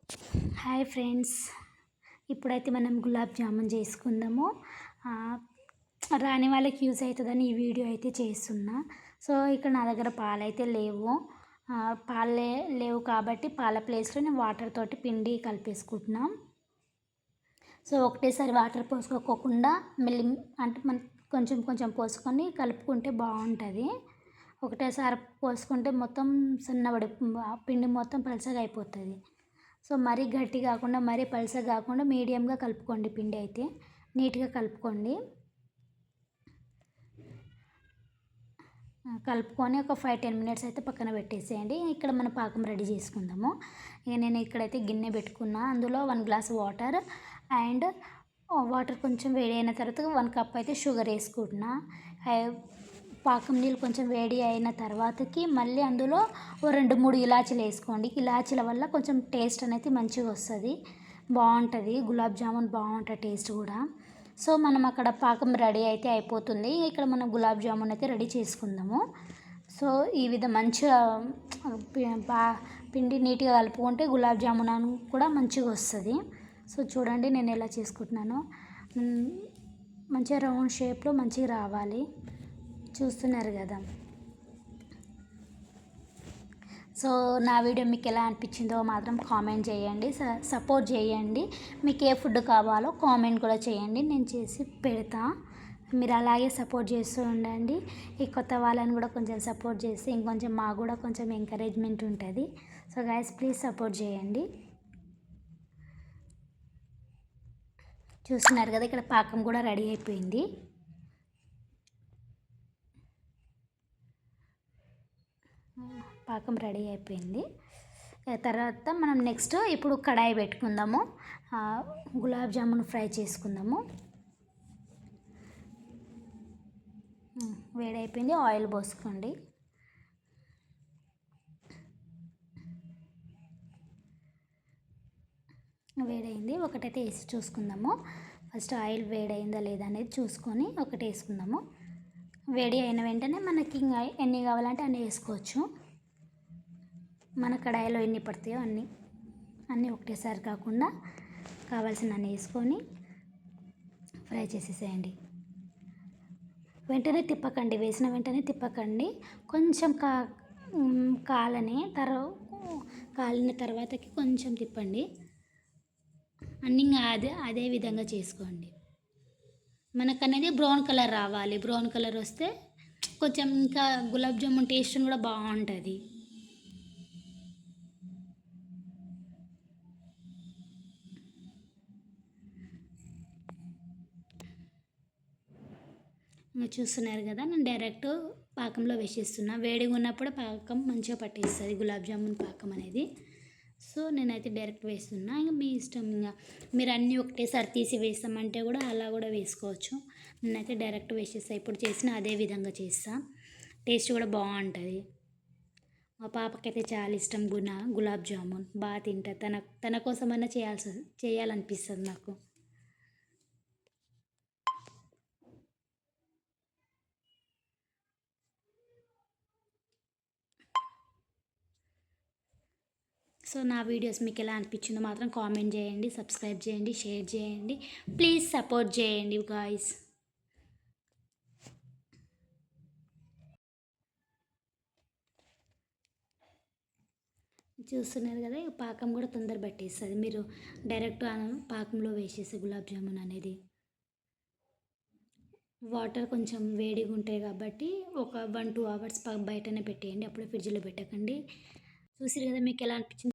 Hi friends, ఇప్పుడైతే మనం గులాబ్ జామున్ చేసుకుందాము. రాని వాళ్ళకి యూజ్ అవుతుందని ఈ వీడియో అయితే చేస్తున్నా. సో ఇక్కడ నా దగ్గర పాలైతే లేవు. పాలే లేవు కాబట్టి పాల ప్లేస్లో నేను వాటర్ తోటి పిండి కలిపేసుకుంటున్నా. సో ఒకటేసారి వాటర్ పోసుకోకుండా మెల్లి అంటే మనం కొంచెం కొంచెం పోసుకొని కలుపుకుంటే బాగుంటుంది. ఒకటేసారి పోసుకుంటే మొత్తం సన్నబడి పిండి మొత్తం పలచగా అయిపోతుంది. సో మరీ గట్టి కాకుండా మరీ పలచగా కాకుండా మీడియంగా కలుపుకోండి. పిండి అయితే నీట్గా కలుపుకోండి. కలుపుకొని ఒక 5-10 మినిట్స్ అయితే పక్కన పెట్టేసేయండి. ఇక్కడ మన పాకం రెడీ చేసుకుందాము. ఇక నేను ఇక్కడైతే గిన్నె పెట్టుకున్నా. అందులో 1 గ్లాస్ వాటర్ అండ్ వాటర్ కొంచెం వేడి అయిన తర్వాత 1 కప్ అయితే షుగర్ వేసుకుంటున్నా. పాకం నీళ్ళు కొంచెం వేడి అయిన తర్వాతకి మళ్ళీ అందులో 2-3 ఇలాచీలు వేసుకోండి. ఇలాచీల వల్ల కొంచెం టేస్ట్ అనేది మంచిగా వస్తుంది, బాగుంటుంది. గులాబ్ జామున్ బాగుంటుంది టేస్ట్ కూడా. సో మనం అక్కడ పాకం రెడీ అయితే అయిపోతుంది. ఇక్కడ మనం గులాబ్ జామున్ అయితే రెడీ చేసుకుందాము. సో ఈ విధంగా మంచిగా పిండి నీట్గా కలుపుకుంటే గులాబ్ జామున్ కూడా మంచిగా వస్తుంది. సో చూడండి నేను ఎలా చేసుకుంటున్నాను. మంచిగా రౌండ్ షేప్లో మంచిగా రావాలి. చూస్తున్నారు కదా. సో నా వీడియో మీకు ఎలా అనిపించిందో మాత్రం కామెంట్ చేయండి, సపోర్ట్ చేయండి. మీకు ఏ ఫుడ్ కావాలో కామెంట్ కూడా చేయండి, నేను చేసి పెడతా. మీరు అలాగే సపోర్ట్ చేస్తూ ఉండండి. ఈ కొత్త వాళ్ళని కూడా కొంచెం సపోర్ట్ చేస్తే ఇంకొంచెం మాకు కూడా కొంచెం ఎంకరేజ్మెంట్ ఉంటుంది. సో గైస్ ప్లీజ్ సపోర్ట్ చేయండి. చూస్తున్నారు కదా, ఇక్కడ పాకం కూడా రెడీ అయిపోయింది. పాకం రెడీ అయిపోయింది. తర్వాత మనం నెక్స్ట్ ఇప్పుడు కడాయి పెట్టుకుందాము. గులాబ్ జామున్ ఫ్రై చేసుకుందాము. వేడైపోయింది, ఆయిల్ పోసుకోండి. వేడైంది, ఒకటైతే వేసి చూసుకుందాము. ఫస్ట్ ఆయిల్ వేడైందా లేదా అనేది చూసుకొని ఒకటి వేసుకుందాము. వేడి అయిన వెంటనే మనకి ఇంకా ఎన్ని కావాలంటే అన్నీ వేసుకోవచ్చు. మన కడాయిలో ఎన్ని పడతాయో అన్నీ ఒకటేసారి కాకుండా కావాల్సిన అన్నీ వేసుకొని ఫ్రై చేసేసేయండి. వెంటనే తిప్పకండి, వేసిన వెంటనే తిప్పకండి. కొంచెం కాలిన తర్వాతకి కొంచెం తిప్పండి. అన్నీ అదే విధంగా చేసుకోండి. మనకనేది బ్రౌన్ కలర్ రావాలి. బ్రౌన్ కలర్ వస్తే కొంచెం ఇంకా గులాబ్ జామున్ టేస్ట్ కూడా బాగుంటుంది. చూస్తున్నారు కదా, నేను డైరెక్ట్ పాకంలో వేసేస్తున్నా. వేడిగా ఉన్నప్పుడు పాకం మంచిగా పట్టేస్తుంది గులాబ్ జామున్ పాకం అనేది. సో నేనైతే డైరెక్ట్ వేస్తున్నా. ఇంకా మీ ఇష్టం, ఇంకా మీరు అన్నీ ఒకటేసారి తీసి వేస్తామంటే కూడా అలా కూడా వేసుకోవచ్చు. నేనైతే డైరెక్ట్ వేసేస్తా. ఇప్పుడు చేసిన అదే విధంగా చేస్తా, టేస్ట్ కూడా బాగుంటుంది. మా పాపకైతే చాలా ఇష్టం గులాబ్ జామున్, బాగా తింటుంది. తన కోసమైనా చేయాలనిపిస్తుంది నాకు. సో నా వీడియోస్ మీకు ఎలా అనిపించిందో మాత్రం కామెంట్ చేయండి, సబ్స్క్రైబ్ చేయండి, షేర్ చేయండి. ప్లీజ్ సపోర్ట్ చేయండి గాయ్స్. చూస్తున్నారు కదా, పాకం కూడా తొందర పట్టేస్తుంది. మీరు డైరెక్ట్ పాకంలో వేసేస్తే గులాబ్ జామున్ అనేది వాటర్ కొంచెం వేడిగా ఉంటాయి కాబట్టి ఒక 1-2 అవర్స్ బయటనే పెట్టేయండి. అప్పుడే ఫ్రిడ్జ్లో పెట్టకండి. చూసిరు కదా, మీకు ఎలా అనిపించింది.